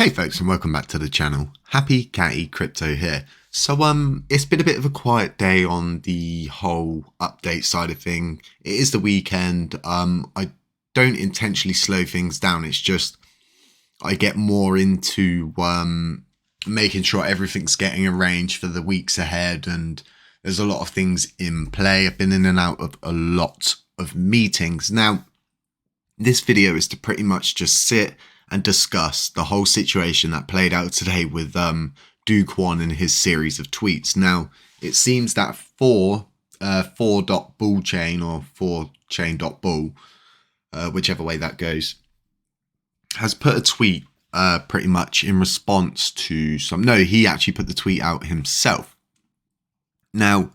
Hey folks, and welcome back to the channel. Happy Catty Crypto here. So it's been a bit of a quiet day on the whole update side of thing. It is the weekend. I don't intentionally slow things down. It's just I get more into making sure everything's getting arranged for the weeks ahead, and there's a lot of things in play. I've been in and out of a lot of meetings. Now, this video is to pretty much just sit and discuss the whole situation that played out today with DOKWON and his series of tweets. Now, it seems that 4.bull chain or 4chain.bull, whichever way that goes, has put a tweet pretty much in response to some... No, he actually put the tweet out himself. Now,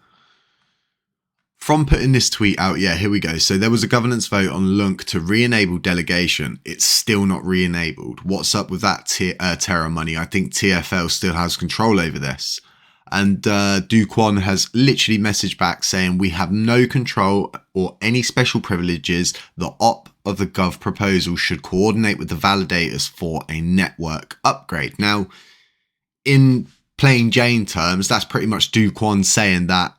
from putting this tweet out, yeah, here we go. So there was a governance vote on LUNC to re-enable delegation. It's still not re-enabled. What's up with that Terra money? I think TFL still has control over this. And DOKWON has literally messaged back saying, we have no control or any special privileges. The op of the gov proposal should coordinate with the validators for a network upgrade. Now, in plain Jane terms, that's pretty much DOKWON saying that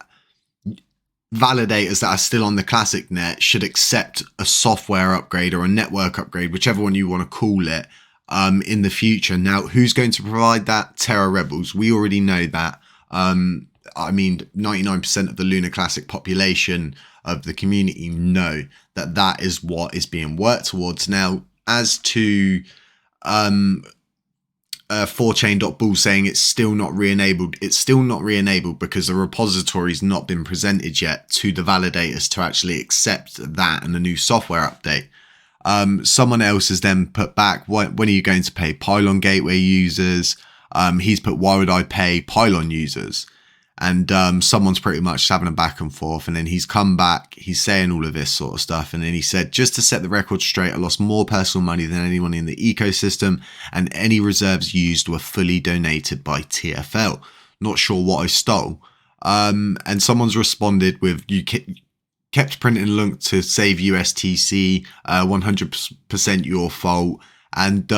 validators that are still on the classic net should accept a software upgrade or a network upgrade, whichever one you want to call it, in the future. Now, who's going to provide that? Terra Rebels. We already know that. I mean, 99% of the Lunar Classic population of the community know that that is what is being worked towards. Now, as to 4chain.bull saying it's still not re-enabled. It's still not re-enabled because the repository's not been presented yet to the validators to actually accept that and a new software update. Someone else has then put back, when are you going to pay Pylon Gateway users? He's put, why would I pay Pylon users? And someone's pretty much having a back and forth, and then he's come back, he's saying all of this sort of stuff, and then he said, just to set the record straight, I lost more personal money than anyone in the ecosystem, and any reserves used were fully donated by TFL. Not sure what I stole. And someone's responded with, you kept printing LUNC to save USTC, 100% your fault, and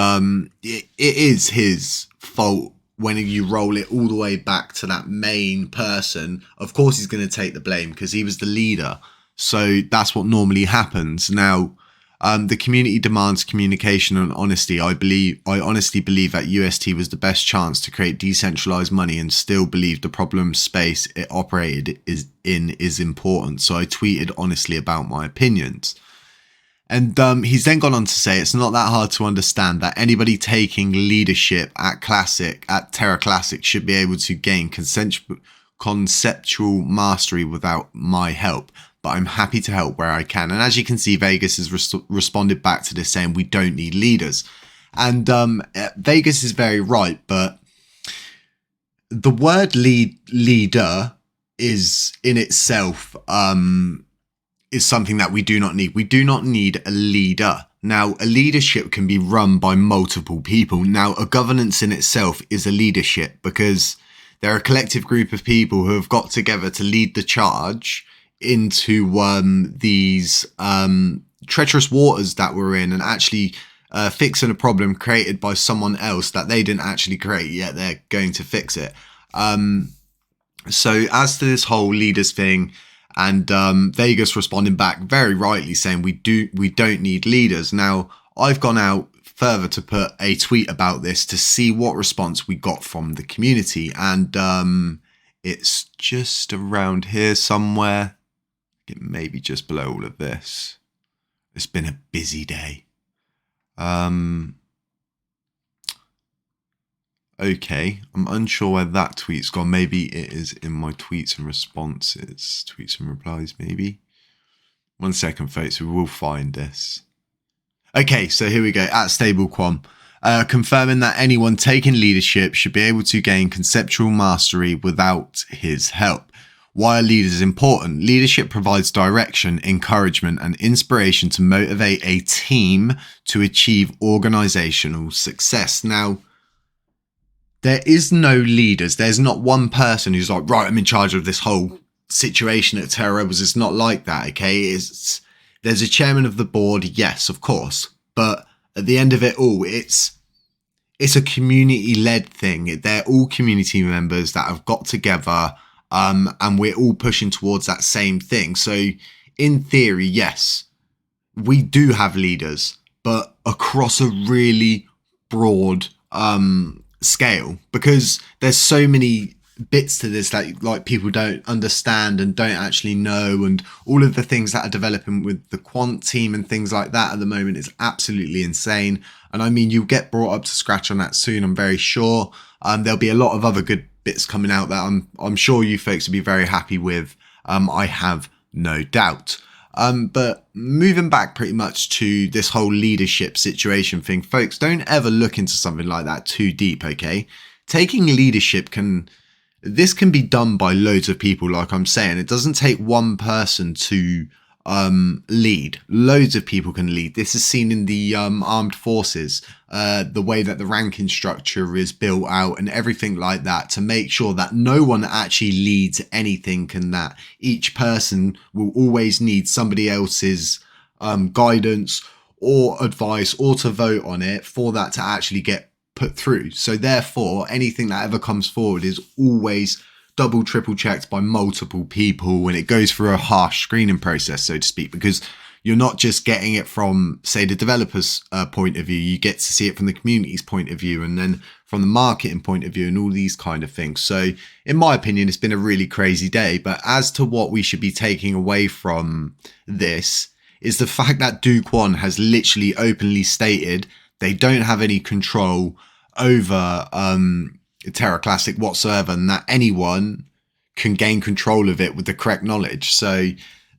it is his fault. When you roll it all the way back to that main person, of course he's going to take the blame because he was the leader. So that's what normally happens. Now, the community demands communication and honesty. I honestly believe that UST was the best chance to create decentralized money, and still believe the problem space it operated is important. So I tweeted honestly about my opinions. And he's then gone on to say it's not that hard to understand that anybody taking leadership at Terra Classic should be able to gain conceptual mastery without my help. But I'm happy to help where I can. And as you can see, Vegas has responded back to this saying we don't need leaders. And Vegas is very right, but the word leader is in itself... is something that we do not need. We do not need a leader. Now, a leadership can be run by multiple people. Now, a governance in itself is a leadership because they're a collective group of people who have got together to lead the charge into these treacherous waters that we're in, and actually fixing a problem created by someone else that they didn't actually create, yet they're going to fix it. So as to this whole leaders thing, and Vegas responding back very rightly saying we don't need leaders. Now, I've gone out further to put a tweet about this to see what response we got from the community, and it's just around here somewhere. It may be just below all of this. It's been a busy day. Okay, I'm unsure where that tweet's gone. Maybe it is in my tweets and responses. Tweets and replies, maybe. 1 second, folks. We will find this. Okay, so here we go. At Stablequam. Confirming that anyone taking leadership should be able to gain conceptual mastery without his help. Why are leaders important? Leadership provides direction, encouragement, and inspiration to motivate a team to achieve organizational success. Now, there is no leaders. There's not one person who's like, right, I'm in charge of this whole situation at Terra Rebels. It's not like that, okay? There's a chairman of the board, yes, of course. But at the end of it all, it's it's a community-led thing. They're all community members that have got together, and we're all pushing towards that same thing. So in theory, yes, we do have leaders, but across a really broad scale, because there's so many bits to this that like people don't understand and don't actually know, and all of the things that are developing with the quant team and things like that at the moment is absolutely insane. And I mean, you'll get brought up to scratch on that soon, I'm very sure. There'll be a lot of other good bits coming out that I'm sure you folks will be very happy with. I have no doubt. But moving back pretty much to this whole leadership situation thing, folks, don't ever look into something like that too deep, okay? Taking leadership can be done by loads of people, like I'm saying. It doesn't take one person to lead. Loads of people can lead. This is seen in the armed forces, the way that the ranking structure is built out and everything like that, to make sure that no one actually leads anything, and that each person will always need somebody else's guidance or advice or to vote on it for that to actually get put through. So therefore, anything that ever comes forward is always double, triple checked by multiple people, and it goes through a harsh screening process, so to speak, because you're not just getting it from, say, the developer's point of view. You get to see it from the community's point of view, and then from the marketing point of view, and all these kind of things. So in my opinion, it's been a really crazy day. But as to what we should be taking away from this is the fact that DOKWON has literally openly stated they don't have any control over Terra Classic whatsoever, and that anyone can gain control of it with the correct knowledge. So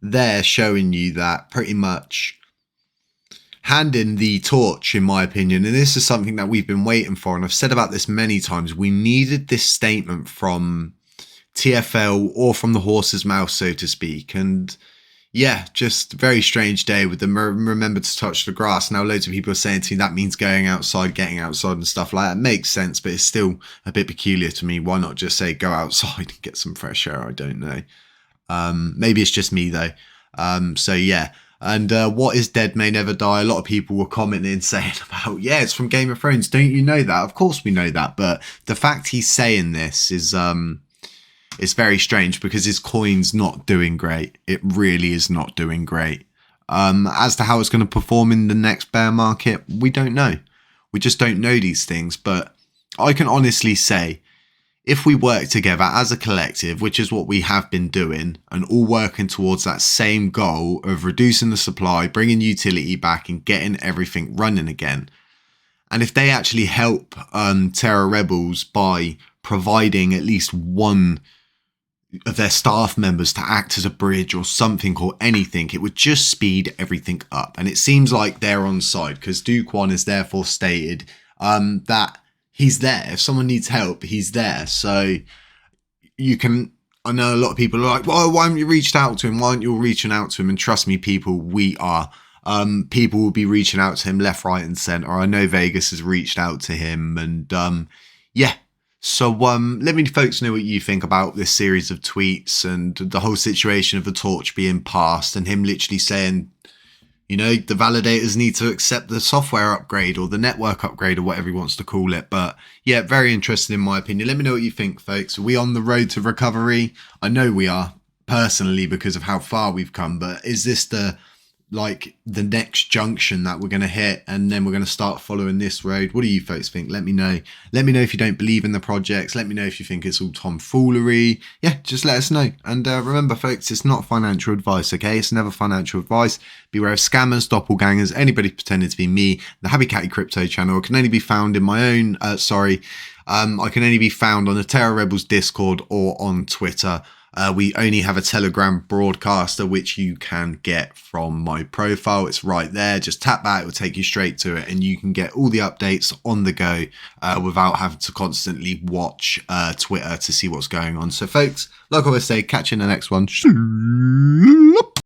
they're showing you that pretty much handing the torch, in my opinion. And this is something that we've been waiting for, and I've said about this many times. We needed this statement from TFL, or from the horse's mouth, so to speak. And yeah, just a very strange day with them. Remember to touch the grass. Now, loads of people are saying to me that means going outside, getting outside and stuff like that. It makes sense, but it's still a bit peculiar to me. Why not just say go outside and get some fresh air? I don't know. Maybe it's just me though. So yeah. And what is dead may never die. A lot of people were commenting saying about, yeah, it's from Game of Thrones. Don't you know that? Of course we know that. But the fact he's saying this is it's very strange, because his coin's not doing great. It really is not doing great. As to how it's going to perform in the next bear market, we don't know. We just don't know these things. But I can honestly say, if we work together as a collective, which is what we have been doing, and all working towards that same goal of reducing the supply, bringing utility back and getting everything running again. And if they actually help Terra Rebels by providing at least one of their staff members to act as a bridge or something or anything, it would just speed everything up. And it seems like they're on side, because DOKWON has therefore stated that he's there. If someone needs help, he's there. So you can, I know a lot of people are like, well, why haven't you reached out to him? Why aren't you reaching out to him? And trust me, people, we are. People will be reaching out to him left, right and center. I know Vegas has reached out to him, and yeah. So let me folks know what you think about this series of tweets and the whole situation of the torch being passed, and him literally saying, you know, the validators need to accept the software upgrade or the network upgrade or whatever he wants to call it. But yeah, very interesting in my opinion. Let me know what you think, folks. Are we on the road to recovery? I know we are, personally, because of how far we've come. But is this the next junction that we're going to hit, and then we're going to start following this road? What do you folks think? Let me know. Let me know if you don't believe in the projects. Let me know if you think it's all tomfoolery. Yeah, just let us know. And remember, folks, it's not financial advice, okay? It's never financial advice. Beware of scammers, doppelgangers, anybody pretending to be me. The Happy Catty Crypto channel can only be found in my own, I can only be found on the Terra Rebels Discord or on Twitter. We only have a Telegram broadcaster, which you can get from my profile. It's right there. Just tap that. It will take you straight to it, and you can get all the updates on the go without having to constantly watch Twitter to see what's going on. So, folks, like I always say, catch you in the next one.